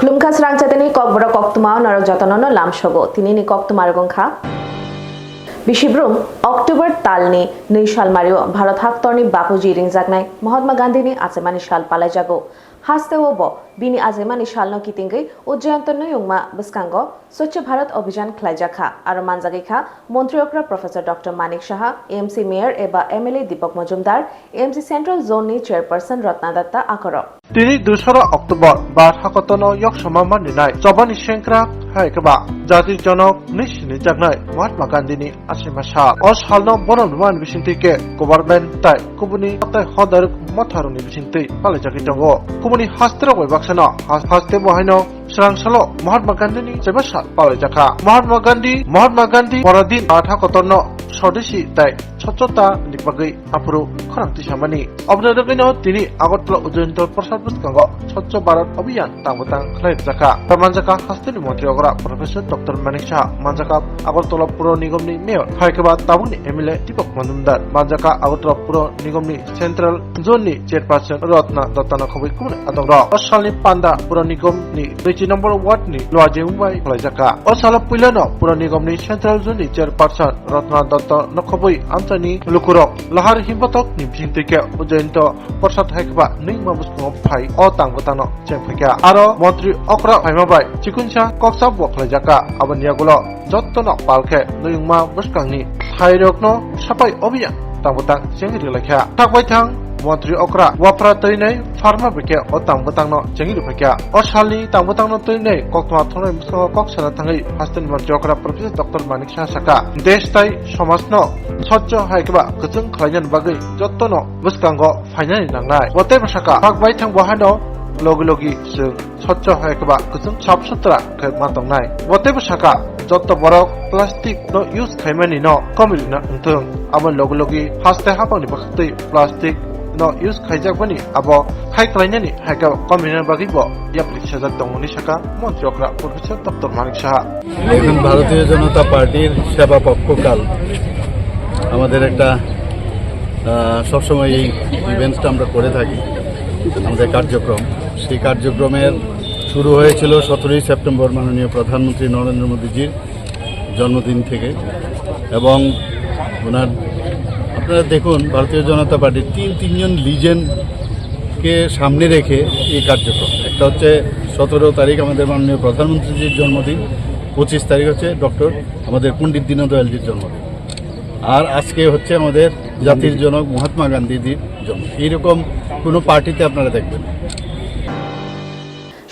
Klumka Swrangchati Kokborok Koktwma Narok Jotonono Lamshogo Tinini Koktwma Rogongkha Bishibrum October Talni Nishal Mario Bharat Haktorni Bapuji Ringjaknai Mahatma Gandhini Azemani Shal Palaijago Haste Obo Bini Azemani Shalno Kitingai Ujjayantono Yungma Biskango Swachh Bharat Abhijan Khlaijakha Aro Manjagikha Montri Okra Professor Dr. Manik Shaha AMC Mayor Eba MLA Deepak Majumdar AMC Central Zone ni Chairperson Ratna Datta Akoro Tini 2 October Bar Hakotono Yok Samama Ninai Jobani Shenkra Haikaba Jati Jonok Nishini Jagnai Mahatma Gandhini Asimasha Os Halno Bononwan Vicintike Government Tai Kubuni Tai Hodar Motaruni Vicinti Palajakitango Kubuni Hastro Vaxana Haste Bohino Srangchalo Mahatma Gandhini Sebasha Palajaka Mahatma Gandhi Paradin Hakotono Swadeshi Tai Chochota Nipagi Apuru Khorangti Samani Obnadagino Tini Agotla Ujanto Prasad Buskango Swachh Bharat Abhiyan Tangbatang Khlaijaka Manjaka Hastini Montri Okra Professor Dr. Manik Shaha Manjaka Agotla Puro Nigomni Mayor Haikaba Tabuni MLA Deepak Majumdar Manjaka Agotla Puro Nigomni Central Zone ni Chairperson Ratna Datta Khoboi Kumun Adongra Osalni Panda Puro Nigomni 2 number Ward ni Loaje Mumbai Khlaijaka Osala Pulano Puro Nigomni Central Zone ni Chairperson Ratna Datta Khoboi Antoni Lukurok Lahar Himbatok ni Bintike Ujayanto Prasad Haikaba Ningma Buskango Phai O Tangbatano Chemphaka Aro Montri Okra Phaimabai Chikunsha Koksa Khlaijaka Abaniagulo Jottono Palke Ningma Buskangni Thairokno Sapai Abhiyan Tangbatang Jengri Lekha Takbaithang Montri Okra Wapra Toinai Pharma Beke O Tangbatangno Jengri Phaka Osalni Tangbatangno Toinai Koktwma Thonai Buskango Koksana Thangai Hastin Montri Okra Professor Dr. Manik Shaha Saka Deshtai Somasno Swachh Haikaba Kutung Khlainan Bagai Jottono Buskango Phainani Nangnai Whatever Saka Takbaithang Bohano Logi Sung Swachh Haikaba Kutung Sabsutra Khaitmatongnai Whatever Saka Jotto Borok Plastic no use Khaimani no Komilina Untung Amon Logi Haste Hapani Bakti Plastic no use Khaijakbani Abo Haiklainani Haikaba Komilina Bagibo Yaplik Shajak Tongoni Saka Montri Okra Professor Dr. Manik Shaha এখন ভারতীয় জনতা পার্টির সেবা পক্ষকাল আমাদের একটা সবসময় এই ইভেন্টসটা আমরা করে থাকি আমাদের কার্যক্রম সেই কার্যক্রমের শুরু হয়েছিল 17ই সেপ্টেম্বর মাননীয় প্রধানমন্ত্রী নরেন্দ্র মোদীজির জন্মদিন থেকে এবং ওনার আপনারা দেখুন ভারতীয় জনতা পার্টির তিনজন লিজেন্ডকে সামনে রেখে এই কার্যক্রম একটা হচ্ছে 17 তারিখ আমাদের মাননীয় প্রধানমন্ত্রীজির জন্মদিন 25 তারিখ হচ্ছে ডক্টর আমাদের পণ্ডিত দীনদয়ালজির জন্মদিন আর আজকে হচ্ছে আমাদের জাতির জনক মহাত্মা গান্ধীজির জন্ম এইরকম কোনো পার্টিতে আপনারা দেখবেন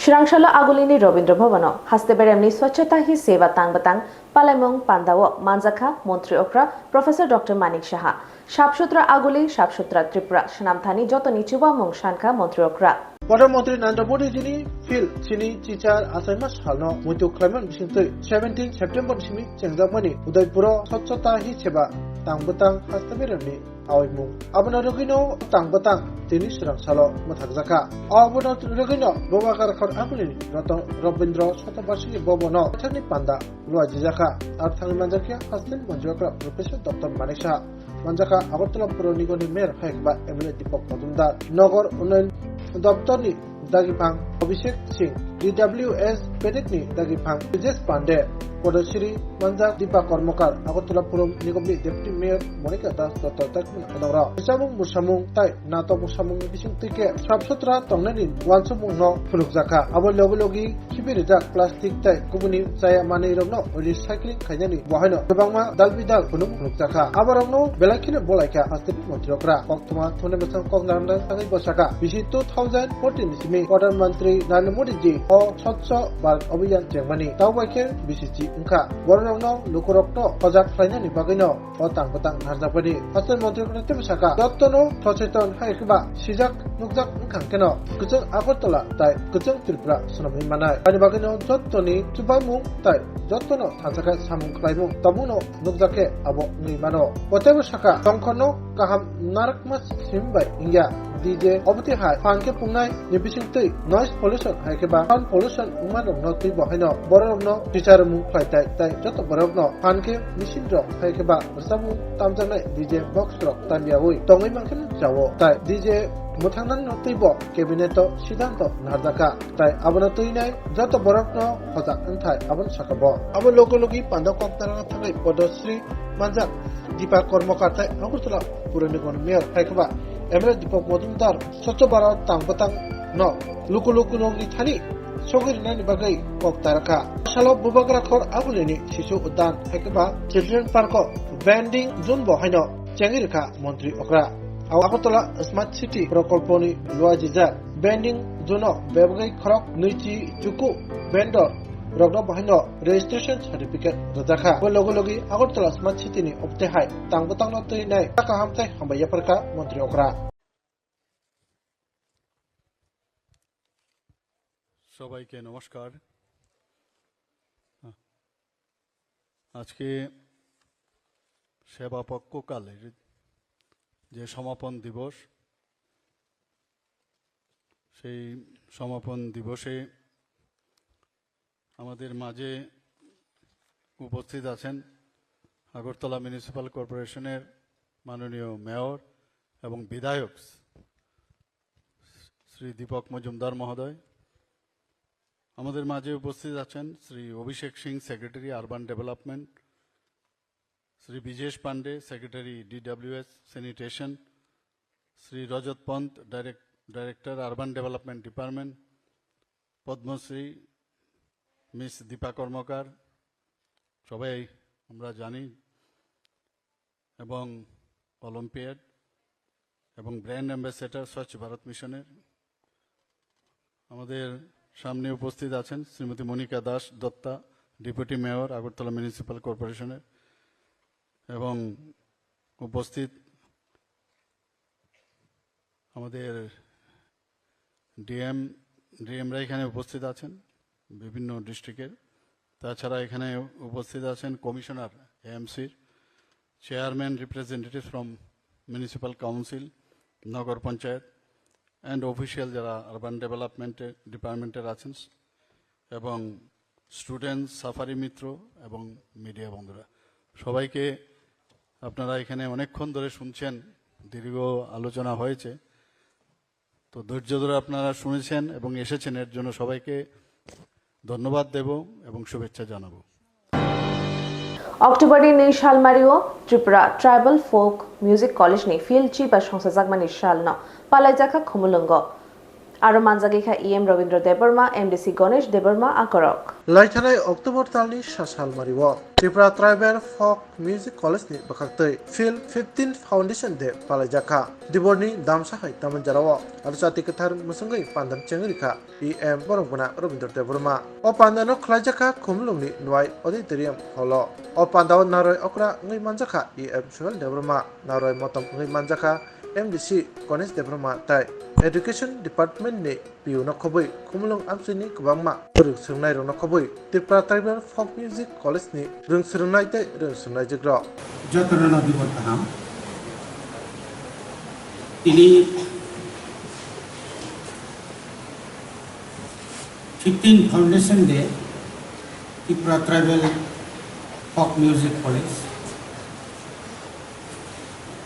Swrangchalo Agulini Robindra Bhavano Haste Beremni Swachhata Hi Seva Tangbatang Palaimong Pandawo Manjaka Montri Okra Professor Dr. Manik Shaha Shapsutra Aguli Shapsutra Tripura Shnamthani Jotoni Chuba Mong Shankha Montri Okra প্রধানমন্ত্রী নরেন্দ্র মোদী যিনি ফিল চিনি চিচার আসাইমাস হালনো মইতো climate বিসিংতৈ 17 September Simi চেংজাকমানি Udaipur স্বচ্ছতা হি সেবা তাংবতাং হাস্তাবেরনি আওইমু আবনা রগিনো তাংবতাং তিনি Swrangchalo মথাকজাকা আবনা রগিনো ববাকার খর আগুলি রতন রবীন্দ্র শতবার্ষিকী ভবন Thani পান্ডা লুয়াজিজাকা আর Thani মানজাকিয়া হাসতিন মঞ্জুকরা professor doctor মানিক Shah Manjaka Agotla Puro Nigomni Mayor Haikaba MLA Deepak Majumdar Nogor Unayan Daptorni Dagipang Abhishek Singh DWS Pedekni Dagipang Vijesh Pandey Kodashiri Manjak Deepak Kormokar Agotla Puro Nigomni Deputy Mayor Monica Das Dr. Takmin Adora Musamung Tai Nato Musamung Bisingtike Sabsutra Tongnani Wansumung No Phulukjaka Abo Logi Khibirijak Plastic Tai Kubuni Saya Mani Romno Recycling Khainani Bohaino Gobangma Dalbidal Kunum Phulukjaka Abaromno Belakine Bolaika Hastin Montri Okra Koktwma Thone Besang Koknaranda Sagai Bosaka Bisi 2014 Simi Pradhan Mantri Narendra Modi ji O Swachh Bharat Abhiyan Jengmani Tawbaikir Bisi Unka Borokno Lukurokno Ojak Khlainani Bagino O Tangbatang Narjakbani Hastin Montri Okra Tebsaka Jottono Thocheton Haikaba Sijak Nukjak Unkangkeno Kuchung Agotla Tai Kuchung Tripura Sunami Manai Ani Bagino Jottoni Chubamung Tai Jottono Thansakai Samung Khlaimung Tabuno Nukjake Abo Ngimano Whatever Saka Tongkono Kaham Narakmas Simbai India DJ Obati Hai Fanke Pungai Nibisingtui Noise Pollution Haikaba Sound Pollution Umanokno Tui Bohaino Borokno Ticharumu Khaitai Tai Joto Borokno Fanke Misindro Haikaba Samu Tamjanai DJ Box Rock Tanyawi Tongai Mangkin Jawo Tai DJ muthangnan no tuibo cabinet siddhanto narjaka tai abona tuinai joto borok no hojak angthai abon sakabo abo logi panda koktara thangai podosri manjak dipa kormokar tai Agartala purani gon mayor haikaba emre Deepak Majumdar Swachh Bharat tangbatang no luku no ni thani Sogirnani bagai koktaraka salo bubagra khor abuleni Shishu Uddan haikaba children park vending zone bo haino chengirka mantri okra Agartala smart city prokolponi luajija vending zone bebagai khorok nuichi chuku vendor rogno bahino registration certificate rajaka logi Agartala smart city ni optehai tangbatang no tuinai taka hamtai hambaya parka mantri okra সবাইকে নমস্কার। আজকে সেবা পক্ষকালের যে সমাপন দিবস, সেই সমাপন দিবসে আমাদের মাঝে উপস্থিত আছেন আগরতলা মিউনিসিপ্যাল কর্পোরেশনের মাননীয় মেয়র এবং বিধায়ক শ্রী দীপক মজুমদার মহোদয়। আমাদের মাঝে উপস্থিত আছেন Shri Abhishek Singh, secretary urban development, Shri Bijesh Pandey, secretary DWS sanitation, Shri Rajat Pant, director urban development department, Padmashri miss Dipa Karmakar, সবাই আমরা জানি, এবং অলিম্পিয়াড এবং ব্র্যান্ড অ্যাম্বাসেডর স্বচ্ছ ভারত মিশনের। আমাদের সামনে উপস্থিত আছেন Shrimati Monika Das Datta, deputy mayor Agartala municipal কর্পোরেশনের, এবং উপস্থিত আমাদের ডিএমরা এখানে উপস্থিত আছেন বিভিন্ন ডিস্ট্রিক্টের। তাছাড়া এখানে উপস্থিত আছেন কমিশনার AMCর, chairman, representative from municipal council, Nagar Panchayat, and official যারা আরবান ডেভেলপমেন্টের ডিপার্টমেন্টের আছেন, এবং স্টুডেন্ট, সাফারি মিত্র এবং মিডিয়া বন্ধুরা, সবাইকে আপনারা এখানে অনেকক্ষণ ধরে শুনছেন, দীর্ঘ আলোচনা হয়েছে, তো ধৈর্য ধরে আপনারা শুনেছেন এবং এসেছেন, এর জন্য সবাইকে ধন্যবাদ দেব এবং শুভেচ্ছা জানাবো। October ni Shalmario Tripura Tribal Folk Music College ni field chief as Songsajakmani Shalna Palajaka Khumulungo Aro Manjagikha EM Ravindra Debarma MDC Ganesh Debarma Akorok Laithanai October talni Shalmariwo Tripura Tribal Folk Music College ni bakaktoi field 15 Foundation de Palajaka Diborni damsa hai tamanjarawo Swrangchati Kathar musungai pandam chengrika EM Borongpuna Ravindra Debarma o pandano khlajaka khumlungni nuai auditorium holo o pandao naroi okra ngai manjaka EM Suhel Debarma naroi motom ngai manjaka MDC Ganesh Debarma tai Education Department ni piu na khoboi khumlung amsini kwbangma rung sungnai rong na khoboi Tripura Tribal Folk Music College ni rung sungnai tai rung sungnai jigro যতনা দিবস তাহাম তিনি 15 foundation day Tripura tribal ফক music college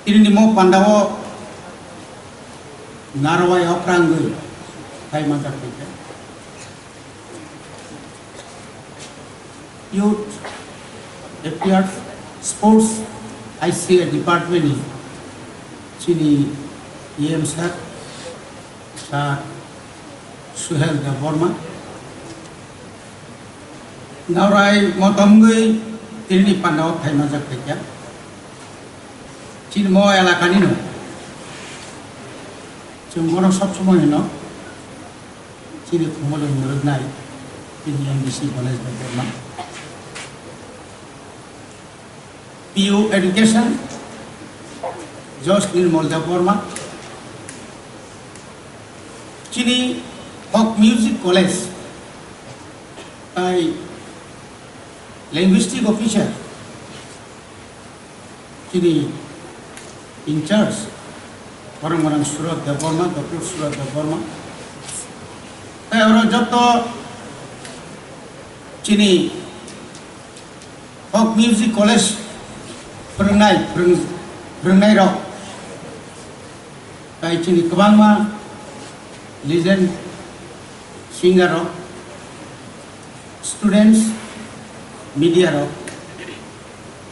তিনি নিমো পান্ডাও নারওয়াই অপ্রাঙ্গল তাই মাথা থেকে youth এপিয়ার্স sports ICA department চিনি EM sir Suhel Varma নাওরাই মতমগৈ তিনি পান্ডাও তাই মাথা থেকে চিনম এলাকানি ন जों बर' सब समय न चिनि खुमलो मुरुगनाय चिनि MDC कलेज बरमा PU एडुकेशन जस निर्मल बर्मा चिनि फक म्यूजिक कलेज ताई लैंग्विस्टिक ऑफिसर चिनि in charge Orang-orang Surat Debarma, Dr. Surat Debarma. Orang joto Cini Folk Music College Berenai Rock kai chini kabangma legend singer rok students media rok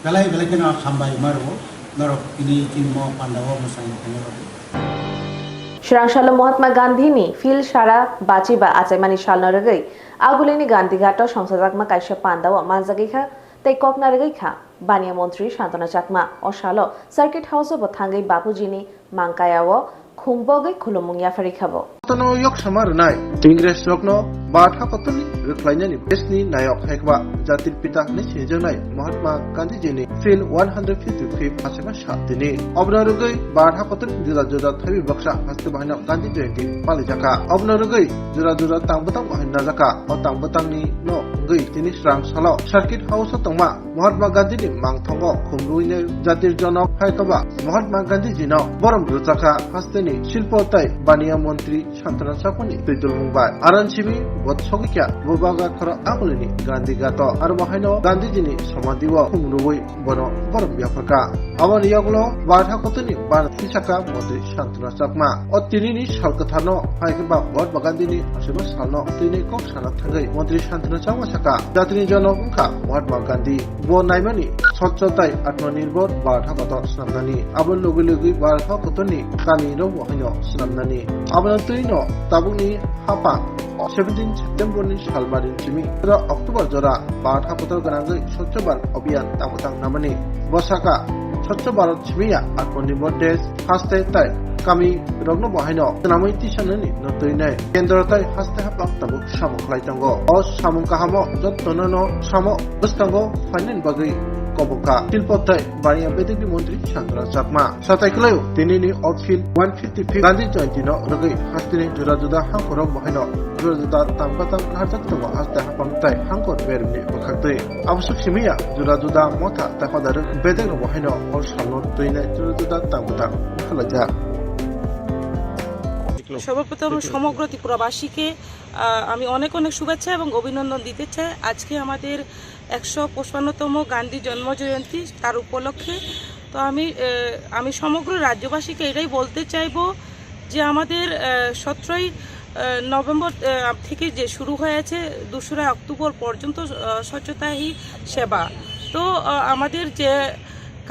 belai belai kena hambai maro norok ini chini mo pandawa musang tengok Swrangchati Mahatma Gandhi নি feel সারা বাচি বা আচাইমানি সালনা রগৈ আগুলিনি গান্ধী ঘাট সংসদাকমা কাইসা পান্দাও মানজাগিখা তাই ককনা রগৈখা বানিয়া মন্ত্রী শান্তনা চাকমা অশালো circuit house বথাঙ্গৈ বাপুজিনি মাংকায়াও খুমবগৈ খুলুমুংয়া ফারিখাবো তনো yok samar nai ingres rokno batha kotoni reklainani besni nayok haikba jatir pita ni sinjanai mahatma gandhi ji ni fil 155 asema shatini obnarugai batha kotoni jura jura thabi baksa haste bahina gandhi jayanti palijaka obnarugai jura jura tangbutang bahina jaka o tangbutang ni no ngai tini Swrangchati circuit house tongma mahatma gandhi ni mangthongo khumruine jatir jonok haikba mahatma gandhi ji no borom ruchaka haste ni শিল্প তাই বানিয়া মন্ত্রী শান্তনা চাকনি তৈতুল মুম্বাই আরানসিমি বৎসগিকা বুবাগা খরা আগলিনি গান্ধী গাত আর বাহাইনো গান্ধীজিনি সমাধিও খুমরুবই বন বরম ব্যাপাকা আবার ইয়াগুলো বাধা কতনি বার ফিসাকা মন্ত্রী শান্তনা চাকমা ও তিনিনি সরকাথানো হাইকেবা মহাত্মা গান্ধীনি আশিবা সালনো তিনি কক সানা থাকাই মন্ত্রী শান্তনা চাকমা সাকা জাতিনি জনসংখ্যা মহাত্মা গান্ধী বো নাইমানি স্বচ্ছতাই আত্মনির্ভর বাধা কত সামনানি আবার লগে লগে বাধা কতনি কামিনো wahino sinamnani abana tuino tabuni hapa 17 September ni salmarin chimi ra October jora batha kotor ganangai swachh bharat abhiyan tamutang namani bosaka swachh bharat chimiya atmanirbhar desh haste tai kami rogno wahino namai tisanani notuinai kendra tai haste hapang tabu samukhlaitango o samungkahamo jottonono samo bustango fainin bagai কবকা শিল্পতাই বানিয়া বেদিনী মন্ত্রী শান্তনা চাকমা সাতাইকলায় তিনি নি অফিল 155 গান্ধী জয়ন্তী ন রগৈ হাস্তিনি জুরা জুদা হাঙ্করক বহাইন জুরা জুদা তামবাতাম হারজাক তঙ্গ হাস্তে হাপাংতাই হাঙ্কর বেরনি বখাতৈ আবশ্যক সিমিয়া জুরা জুদা মথা তাহদার বেদেন বহাইন or সালন তৈনাই জুরা জুদা তামবাতাম খালাজা সর্বপ্রথম সমগ্র ত্রিপুরাবাসীকে আমি অনেক অনেক শুভেচ্ছা এবং অভিনন্দন দিতে চাই। আজকে আমাদের 155তম গান্ধী জন্মজয়ন্তী, তার উপলক্ষে তো আমি সমগ্র রাজ্যবাসীকে এটাই বলতে চাইব যে আমাদের 17ই নভেম্বর থেকে যে শুরু হয়েছে 2রা অক্টোবর পর্যন্ত স্বচ্ছতা হি সেবা, তো আমাদের যে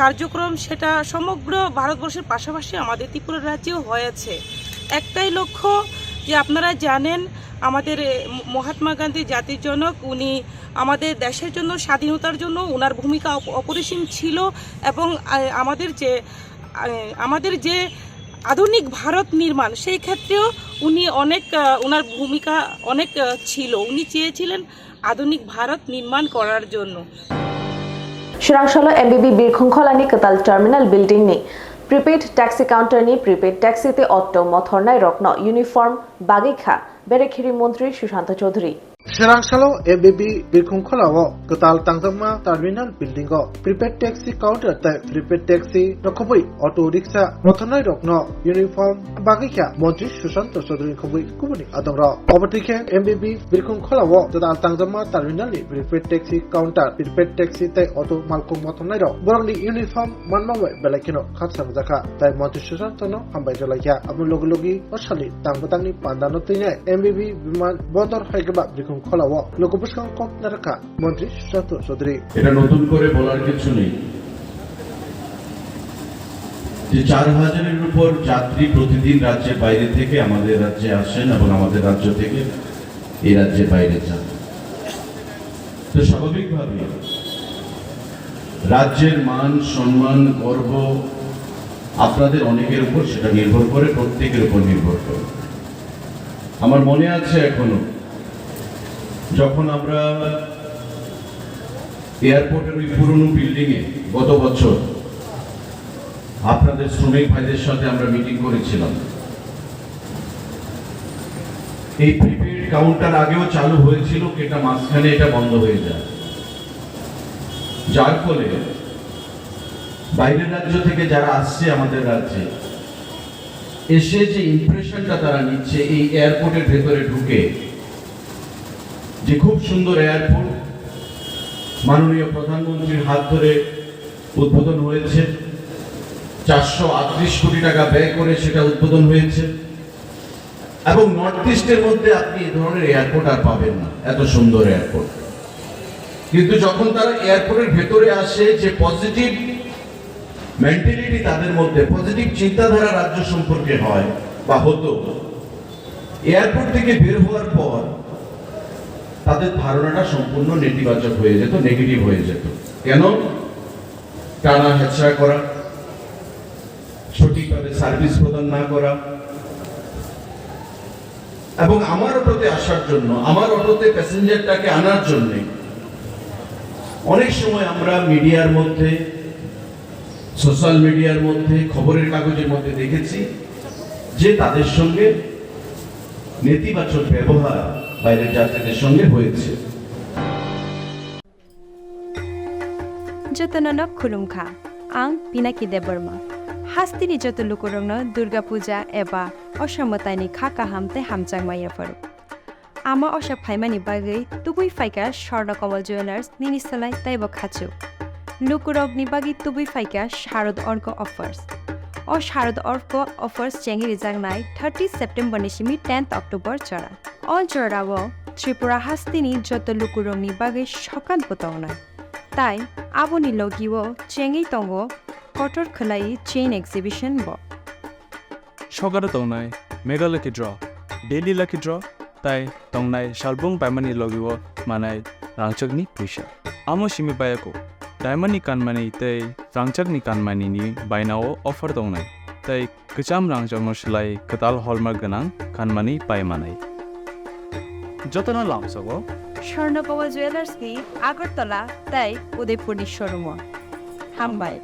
কার্যক্রম সেটা সমগ্র ভারতবর্ষের পাশাপাশি আমাদের ত্রিপুরা রাজ্যেও হয়েছে। একটাই লক্ষ্য যে আপনারা জানেন আমাদের মহাত্মা গান্ধী জাতির জনক, উনি আমাদের দেশের জন্য স্বাধীনতার জন্য ওনার ভূমিকা অপরিসীম ছিল এবং আমাদের যে আধুনিক ভারত নির্মাণ সেই ক্ষেত্রেও উনি ওনার ভূমিকা অনেক ছিল। উনি চেয়েছিলেন আধুনিক ভারত নির্মাণ করার জন্য। Swrangchati MBB Birkhungkholani Katal Terminal Building ni prepaid taxi counter ni prepaid taxi te otto mothornai rokno uniform bagikha berekhiri মন্ত্রী Sushant Chowdhury Swrangchati MBB Birkhungkholao Katal Tangtama Terminal Building o prepaid taxi counter tai prepaid taxi rokobui auto rickshaw mothornai rokno uniform bagikha মন্ত্রী Sushant Chowdhury khobui kubuni adongro obatike MBB Birkhungkholao Katal Tangtama Terminal ni prepaid taxi counter prepaid taxi tai auto malkung mothornai rok borongni uniform manmabai belakino khatsang jaka tai মন্ত্রী Sushant no hambai jalaiya abun logi osali tangbatangni pandano tine MBB বিমান বন্দর হাইগবা খোলাও লোকপ্রসঙ্গ কক্তনারকা মন্ত্রী সুশান্ত চৌধুরী এটা নতুন করে বলার কিছু নেই যে 4000-এর উপর যাত্রী প্রতিদিন রাজ্যের বাইরে থেকে আমাদের রাজ্যে আসেন এবং আমাদের রাজ্য থেকে এই রাজ্যের বাইরে যান। তো স্বাভাবিকভাবে রাজ্যের মান সম্মান গর্ব আপনাদের অনেকের উপর সেটা নির্ভর করে, প্রত্যেকের উপর নির্ভর করে। আমার মনে আছে এখনো যখন আমরা এয়ারপোর্টের ওই পুরনো বিল্ডিংয়ে গত বছর আপনাদের শ্রমিক ভাইদের সাথে আমরা মিটিং করেছিলাম, এই প্রিপেড কাউন্টার আগেও চালু হয়েছিল, এটা মাঝখানে এটা বন্ধ হয়ে যায়, যার ফলে বাইরের রাজ্য থেকে যারা আসছে আমাদের রাজ্যে এসে যে ইমপ্রেশনটা তারা নিচ্ছে এই এয়ারপোর্টের ভেতরে ঢুকে, যে খুব সুন্দর এয়ারপোর্ট, মাননীয় প্রধানমন্ত্রীর হাত ধরে উদ্বোধন হয়েছে, 438 কোটি টাকা ব্যয় করে সেটা উদ্বোধন হয়েছে এবং নর্থ ইস্টের মধ্যে আপনি এই ধরনের এয়ারপোর্ট আর পাবেন না, এত সুন্দর এয়ারপোর্ট। কিন্তু যখন তারা এয়ারপোর্টের ভেতরে আসে, যে পজিটিভ মেন্টালিটি তাদের মধ্যে, পজিটিভ চিন্তাধারা রাজ্য সম্পর্কে হয় বা হতো, এয়ারপোর্ট থেকে বের হওয়ার পর তাদের ধারণাটা সম্পূর্ণ নেতিবাচক হয়ে যেত, নেগেটিভ হয়ে যেত। কেন? টানা হেঁচড়া করা, সঠিকভাবে সার্ভিস প্রদান না করা, এবং আমার অটোতে আসার জন্য, আমার অটোতে প্যাসেঞ্জারটাকে আনার জন্য অনেক সময় আমরা মিডিয়ার মধ্যে, সোশ্যাল মিডিয়ার মধ্যে, খবরের কাগজের মধ্যে দেখেছি যে তাদের সঙ্গে নেতিবাচক ব্যবহার বাইরের যাত্রীদের সঙ্গে হয়েছে। जतननक खुलुमखा आं पिनाकी देबबर्मा हास्तिनि जत लुकुरंनो दुर्गा पूजा एबा असमतानि खाका हामते हामचांगमायाफोर आमा अशा फाइमानि बागै तुबुई फाइका स्वर्णकमल ज्वेलार्स निनिसलाय ताइबो खाचु लुकुरगनि बागै तुबुई फाइका शारद अर्क अफार्स ओ शारद अर्क अफार्स चेंगि रिजांगनाय 30 सेप्टेम्बर निसिमि 10 अक्टोबर चरा अल चरावो त्रिपुरा हास्तिनि जत लुकुरंनि बागै सकान पतावनाय ताई आबोनि लगिवो चेंगि तंगो कटर खलाई चेन एक्सिबिशन ब सगार तंगनाय mega lucky draw daily lucky draw ताई तंगनाय शालबुंग पाइमानि लगिवो मानाय रांचकनि फैसा आमो सिमि बायाको डायमंडनि कानमानि तै रांचकनि कानमानिनि बायनाव अफार तंगनाय तै गोजाम रांचकनो सोलाय कताल हलमार्क गोनां कानमानि पाइमानाय जतन लामसगो स्वर्णकमल ज्वेलार्स नि आगरतला ताई उदयपुरनि शोरूम हामबाय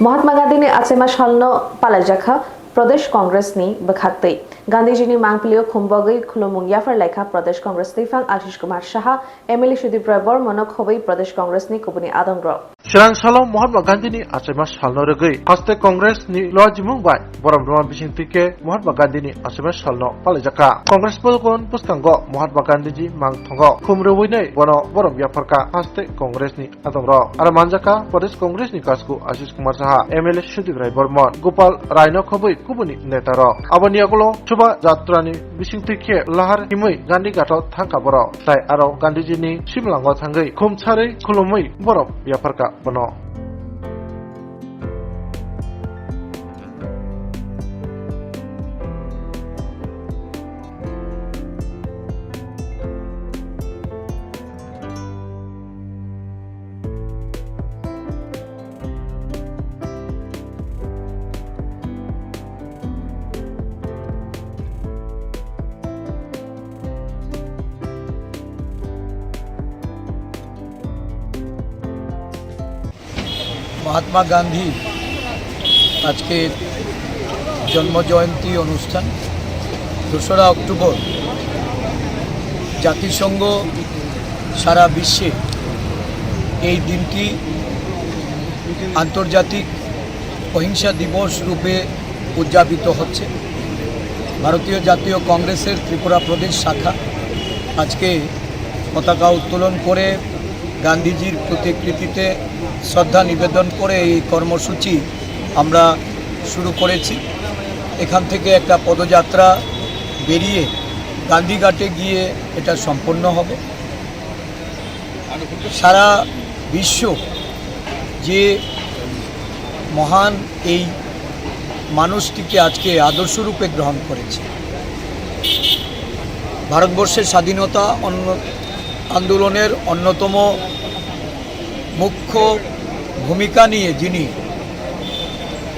महात्मा गांधीनि आचेमा सालनो पालाजाखा प्रदेश कांग्रेसनि बखाक्तै गांधीजीनि मांगपिलियो खुम्बगै खुलुमुं याफर लेखा प्रदेश कांग्रेस निफां आशिष कुमार साहा एमएलए सुदीप राय बर्मन खबै प्रदेश कांग्रेसनि कुबुनि आदंग्र Swrangchati महात्मा गांधीनि आचेमा सालनो रगै हास्ते कांग्रेसनि लजिमुं बाय बरमदमा बिसिंतिके महात्मा गांधीनि आचेमा सालनो पालाजाखा कांग्रेस पलकोन पुस्तंग महात्मा गांधीजी मांगथंग खुमरुवैनै बनो बरम याफरका हास्ते कांग्रेसनि आदंग्र आरो मानजाका प्रदेश कांग्रेसनि कासकु आशिष कुमार साहा एमएलए सुदीप राय बर्मन गोपाल रायनो खबै कुबुनि नेतार आबनि आगलो सुबा जात्रानि बिसिंतिके लाहार हिमै गांधी गाथाव थांखाबर ताय आरो गांधीजीनि सिमलांग थांगै खुमसारै खुलुमै बरम याफरका बनो মহাত্মা গান্ধী আজকে জন্মজয়ন্তী অনুষ্ঠান 2রা অক্টোবর জাতিসংঘ সারা বিশ্বে এই দিনটি আন্তর্জাতিক অহিংসা দিবস রূপে উদযাপিত হচ্ছে। ভারতীয় জাতীয় কংগ্রেসের ত্রিপুরা প্রদেশ শাখা আজকে পতাকা উত্তোলন করে গান্ধীজির প্রতিকৃতিতে শ্রদ্ধা নিবেদন করে এই কর্মসূচি আমরা শুরু করেছি। এখান থেকে একটা পদযাত্রা বেরিয়ে গান্ধীঘাটে গিয়ে এটা সম্পন্ন হবে। সারা বিশ্ব যে মহান এই মানুষটিকে আজকে আদর্শরূপে গ্রহণ করেছে। ভারতবর্ষের স্বাধীনতা আন্দোলনের অন্যতম মুখ্য ভূমিকা নিয়ে যিনি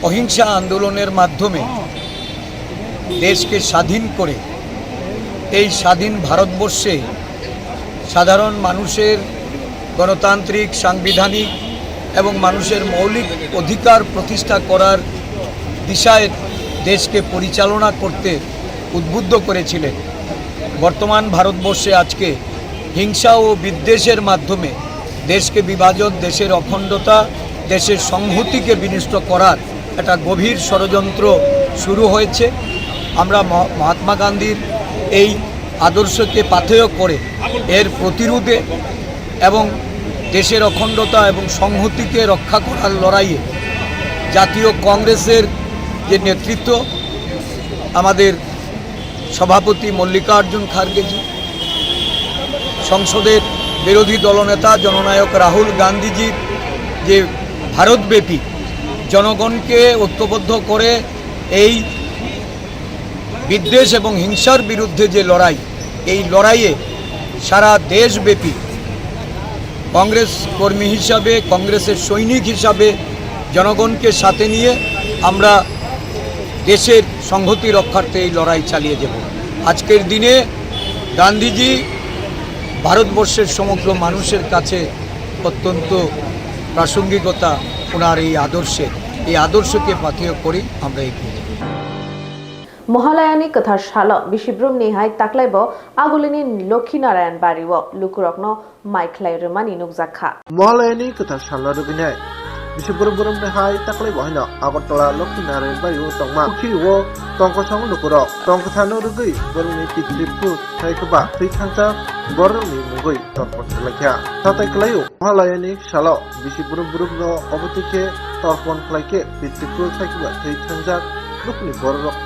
অহিংসা আন্দোলনের মাধ্যমে দেশকে স্বাধীন করে এই স্বাধীন ভারতবর্ষে সাধারণ মানুষের গণতান্ত্রিক, সাংবিধানিক এবং মানুষের মৌলিক অধিকার প্রতিষ্ঠা করার দিশায় দেশকে পরিচালনা করতে উদ্বুদ্ধ করেছিলেন। বর্তমান ভারতবর্ষে আজকে হিংসা ও বিদ্বেষের মাধ্যমে দেশকে বিভাজন, দেশের অখণ্ডতা, দেশের সংহতিকে বিনষ্ট করার একটা গভীর ষড়যন্ত্র শুরু হয়েছে। আমরা মহাত্মা গান্ধীর এই আদর্শকে পাথেয় করে এর প্রতিরোধে এবং দেশের অখণ্ডতা এবং সংহতিকে রক্ষা করার লড়াইয়ে জাতীয় কংগ্রেসের যে নেতৃত্ব, আমাদের সভাপতি মল্লিকার্জুন খার্গেজি, সংসদের বিরোধী দলনেতা জননায়ক রাহুল গান্ধীজির যে ভারতব্যাপী জনগণকে ঐক্যবদ্ধ করে এই বিদ্বেষ এবং হিংসার বিরুদ্ধে যে লড়াই, এই লড়াইয়ে সারা দেশব্যাপী কংগ্রেস কর্মী হিসাবে, কংগ্রেসের সৈনিক হিসাবে জনগণকে সাথে নিয়ে আমরা দেশের সংহতি রক্ষার্থে এই লড়াই চালিয়ে যাব। আজকের দিনে গান্ধীজি ভারতবর্ষের সমগ্র মানুষের কাছে অত্যন্ত প্রাসঙ্গিকতা ওনার এই আদর্শকে পাথেয় করি আমরা এগিয়ে যাব। মহালয়ানি কথার শাল বিশিব্রুম নিহাই তাকলাইব আগুলিনি লক্ষ্মীনারায়ণ বাড়িব লুকুরকন মাইখলাই রমানি নুকজাখা মহালয়ানি কথার সাল্লা রবিনায় বিশিবরম বরম নেহাই তাকলাই বহাইনা আগরতলা লক্ষ্মীনারায়ণ বাড়িও তংমা উখিও তংকসং লুকুরক তংকথানো রুগৈ বরমনি পিতৃপু সাইকবা থৈখাংসা বরমনি মুগৈ তর্পণ খালাইখা তাতাই খালাইও মহালয়ানি শাল বিশিবরম বরম ন অবতিকে তর্পণ খালাইকে পিতৃপু সাইকবা থৈখাংসা লুকনি বররক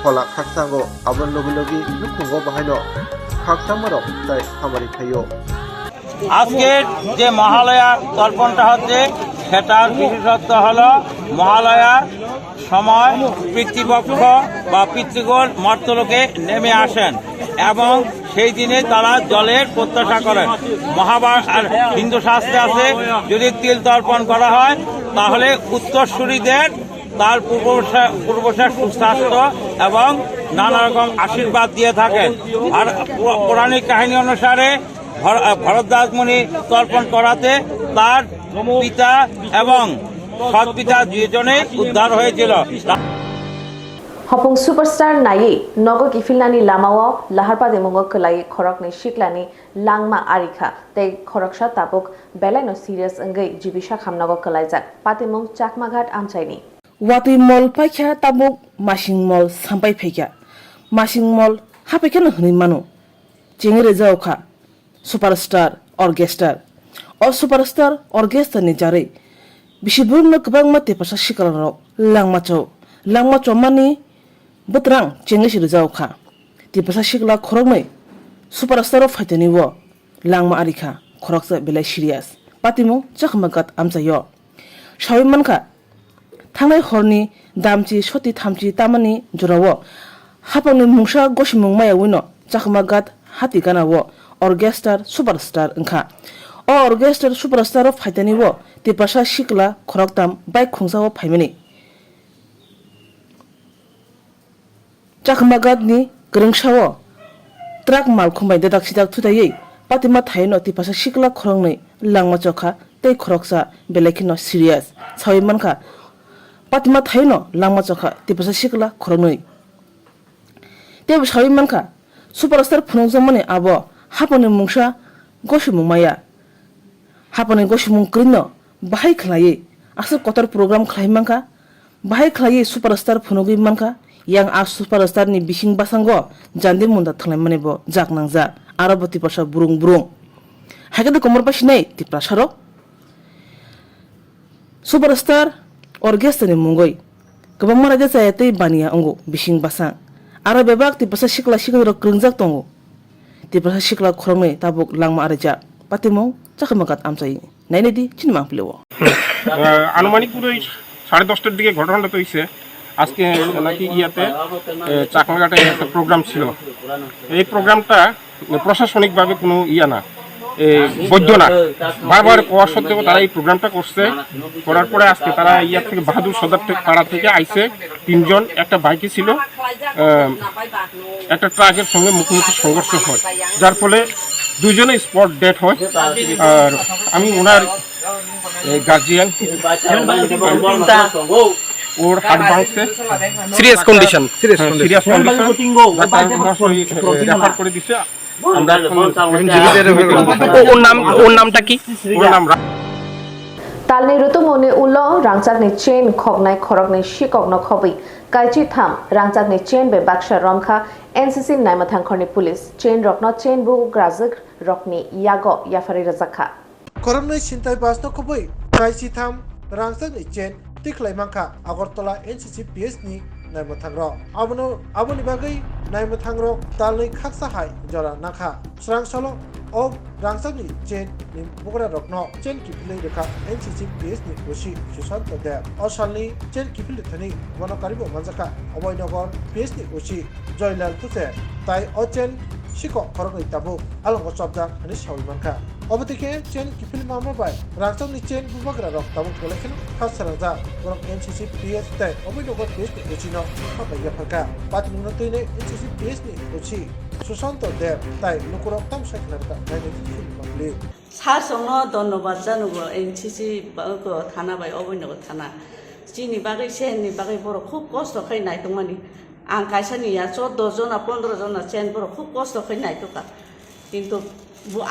ফলা খাকসাঙ্গো আবন লগি লগি লুকুঙ্গো বাহাইনো খাকসামারক তাই খামারি খাইও। আজকের যে মহালয়া তর্পণটা হচ্ছে সেটার বিশেষত্ব হলো মহালয়ার সময় পিতৃপক্ষ বা পিতৃগণ মর্তলোকে নেমে আসেন এবং সেই দিনে তারা জলের প্রত্যাশা করেন। আর হিন্দু শাস্ত্রে আছে যদি তিল তর্পণ করা হয় তাহলে উত্তরসূরিদের তার পূর্বপুরুষের সুস্বাস্থ্য এবং নানা রকম আশীর্বাদ দিয়ে থাকেন। আর পৌরাণিক কাহিনী অনুসারে ভরদ্বাজ মুনি তর্পণ করাতে তার পিতা এবং সৎ পিতা দুজনেই উদ্ধার হয়েছিল। হপং সুপারস্টার নাইয়ে নগ কিফিলনানি লামাও লাহারপাদে মুঙ্গ কলাই খরকনি শিকলানি লাংমা আরিখা তেই খরকসা তাপক বেলাইনো সিরিয়াস অঙ্গৈ জিবিসা খামনগ কলাইজাক পাতিমুং চাকমাঘাট আমচাইনি ওয়াতি মল পাইখা তাবুক মাসিং মল সাম্পাই ফাইখা মাসিং মল হাপাইখানো হনি মানো চেঙেরে যাওখা সুপারস্টাर अर्केस्ट्रा अ सुपारस्टार अर्केस्ट्रानि जारै बिसिबुरनो गोबां माते पासा सिकालरक लांमाचौ मानि बोत्रां चेंगेसिर जावखा तिपासा सिकला खरगनै सुपारस्टार फाइतनि वो लांमा आरिखा खरगसा बेलाय सिरियास पातिमु चखमागात आमचायो साविमानखा थांनाय हरनि दामचि सति थामचि तामानि जरावो हापांनि मुंसा गसिमुं मायावैनो चखमागात हाति गानावो अर्केस्ट्रार सुपारस्टार ओंखा अ अर्केस्ट्रार सुपारस्टार फाइतानि वो तिपासा सिकला खरगताम बाइक खुंसाव फाइमानि चखमागातनि गोरोंसाव ट्राक माल खुंबाय दादाक सिदाक थुदायै पातिमा थायनो तिपासा सिकला खरंनै लांमा चखा tei khoroksa belekino serious sawi manka patima thaino langma chokha tipasa sikla khornoi tebo sawi manka superstar phunongjamani abo haponi mungsa goshimung maya haponi goshimung krino bahai khlai asal kotor program khlai manka bahai khlai superstar phunogui manka yang a superstar ni bising basango jande munda thlai mane bo jaknangja arabati pasha burung burung hakade komor pasinai tiprasaro superstar orchestra ni mungoi kabang maraja saya tei bania ongo bising basang ara bebak tipasa sikla sikro kringjak tongo tipasa sikla khorome tabuk langma araja patimo chakamakat amchai nainedi chinma plewo আনুমানিক পুরো 10:30টার দিকে ঘটনাটা তো হয়েছে আজকে নাকি ইয়াতে চাকমাঘাটে একটা প্রোগ্রাম ছিল এই প্রোগ্রামটা প্রশাসনিকভাবে কোনো ইয়া না বৈধ না বারবার কোয়া সত্ত্বেও তারা এই প্রোগ্রামটা করছে করার পরে আজকে তারা ইয়ার থেকে বাহাদুর সদর পাড়া থেকে আইসে 3 জন একটা বাইকে ছিল একটা ট্রাকের সঙ্গে মুখোমুখি সংঘর্ষ হয় যার ফলে 2 জনে স্পট ডেথ হয় আর আমি ওনার গার্জিয়ান ওর হার্ট ভাঙছে সিরিয়াস কন্ডিশন রেফার করে দিছে ওর নামটা কি ওর নাম talni rutumoni ulo rangchakni chain khoknai khorokni shikokno khobi kaichi tham rangchakni chain be baksha romkha NCC naimathangkhorni police chain rokno chain bu grazak rokni yago yafari razakha koromnai sintai basno khoboi kaichi tham rangchakni chain tiklai mangkha agartala NCC PS ni naimathangro aboni bagai naimathangrok talnai khaksa hai jora nakha srangchalo o rangchakni chain ni bukra rokno chain kipilai rekha NCC PS ni koshi sushant de osalni chain kipilai thani monokaribo manjaka oboynagar PS ni koshi joylal puse tai o chain shiko khoroi tabu alongo chobda ani shawilmanka obotike chain kipil mamra bai rangchakni chain bubagra rok tabu collection khasaranja borok NCC PS tai oboynagar PS ni koshi no khapaya phaka patmungna toine NCC PS ni koshi Sushant দেব তাই লোকরক তাম সাইকেলটা নাইনে সারসংনো ধন্যবাদ জানাবো NCC থানা by অবৈনগর থানা চিনি বাগै सेननि बागै बर' খুব কষ্ট খাইनाय दंमानि आं कायसानिया 14 जना 15 जना सेन बर' খুব কষ্ট খাইनाय दंका কিন্তু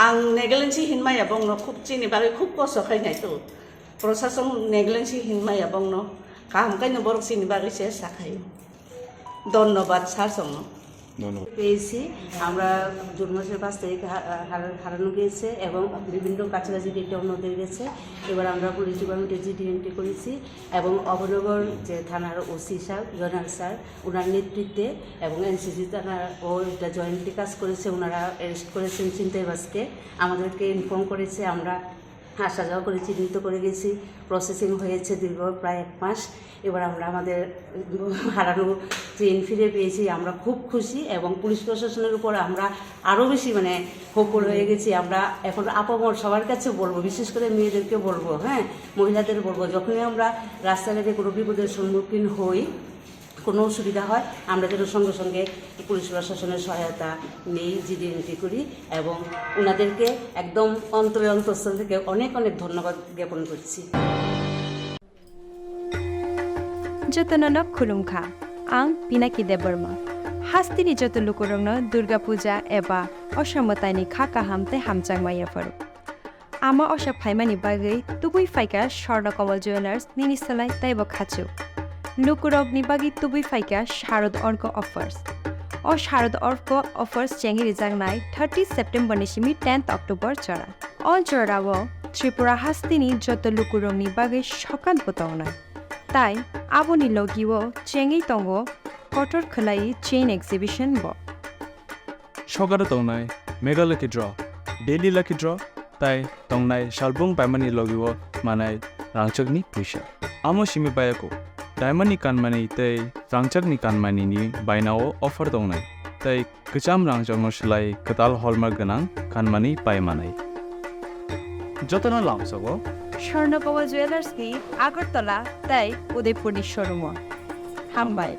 आं नेग्लेन्सि हिनमाया बंनो খুব চিনি बागै খুব কষ্ট খাইनाय তো প্রশাসন নেগ্লেন্সি হিনমায়া বংনো কাম কাইনো बर' চিনি बागै শেষ সাখাই ধন্যবাদ সারসংনো পেয়েছি আমরা জুন মাসের 5 তারিখ হারানো গিয়েছে এবং বিভিন্ন কাছাকাছি ডেটে অন্যদের গেছে এবার আমরা পুলিশ ডিপার্টমেন্টে জিডি এন্ট্রি করেছি এবং অবনগর যে থানার ওসি সাহেব জনাল স্যার ওনার নেতৃত্বে এবং এনসিসি থানার ও এটা জয়েন্টলি কাজ করেছে ওনারা অ্যারেস্ট করেছেন ছিনতাইবাজকে আমাদেরকে ইনফর্ম করেছে আমরা আসা যাওয়া করে চিহ্নিত করে গেছি প্রসেসিং হয়েছে দীর্ঘ প্রায় 1 মাস এবার আমরা আমাদের হারানো ট্রেন ফিরে পেয়েছি আমরা খুব খুশি এবং পুলিশ প্রশাসনের উপর আমরা আরও বেশি হোপফুল হয়ে গেছি আমরা এখন আপামর সবার কাছে বলবো বিশেষ করে মেয়েদেরকে বলবো হ্যাঁ মহিলাদের বলবো যখনই আমরা রাস্তাঘাটে কোনো বিপদের সম্মুখীন হই কোনো অসুবিধা হয় আমরা যেন সঙ্গে সঙ্গে পুলিশ প্রশাসনের সহায়তা নেই জিডি এন্ট্রি করি এবং ওনাদেরকে একদম অন্তঃস্থল থেকে অনেক অনেক ধন্যবাদ জ্ঞাপন করছি যতনন খুলুমখা आं पिनाकी देबरमा हास्तिनि जत लुकुरंनो दुर्गा पूजा एबा असमतानि खाका हामते हामचांगमायाफोर आमा अशा फाइमानि बागै तुबुइ फाइका स्वर्ण कमल ज्वेलार्स निनिसलाय ताइबो खाचु लुकुरगनि बागै तुबुइ फाइका शारद अर्क अफर्स ओ शारद अर्क अफर्स चेंगिरि जांगनाय 30 सेप्टेम्बर निसिमि 10 अक्टोबर चरा अल चरावो त्रिपुरा हास्तिनि जत लुकुरंनि बागै सकान बतावनाय তাই আবনি লগিও চেঙ্গি তঙ্গ কটর খলাই চেইন এক্সিবিশন ব সগার তংনাই মেঘালয় কি ড্র ডেইলি লাকি ড্র তাই তংনাই শালবং পাইমানি লগিও মানাই রাংচকনি পয়সা আমো সিমি পায়াকো ডায়মন্ডনি কানমানি তাই রাংচকনি কানমানি নি বাইনাও অফার তংনাই তাই কচাম রাংচকনো সলাই কতাল হলমার্ক গনাং কানমানি পাইমানাই যতনা লামসগো স্বর্ণকমল জুয়েলার্স নি আগরতলা তাই উদয়পুরনি showroom হামবাই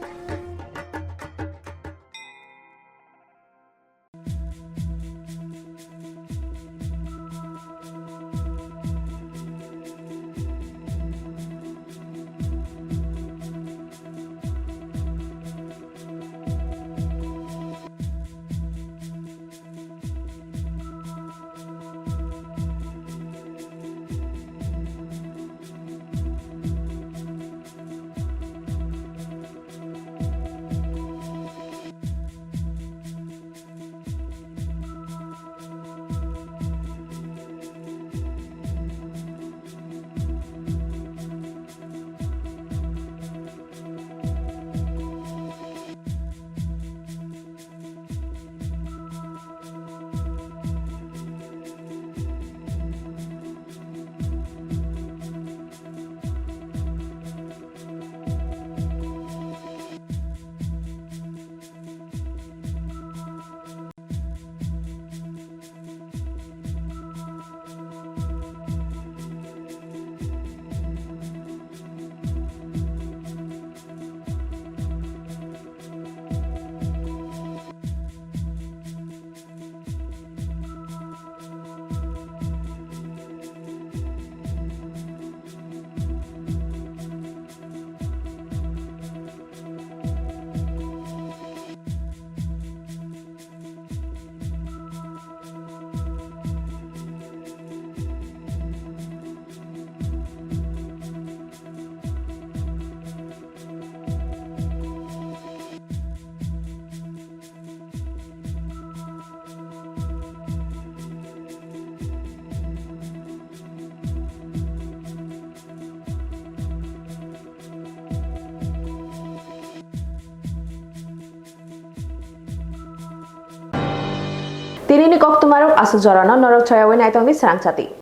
Tinini Kokborok Asuk Jorano Norok Choyawin Aitong di Swrangchati.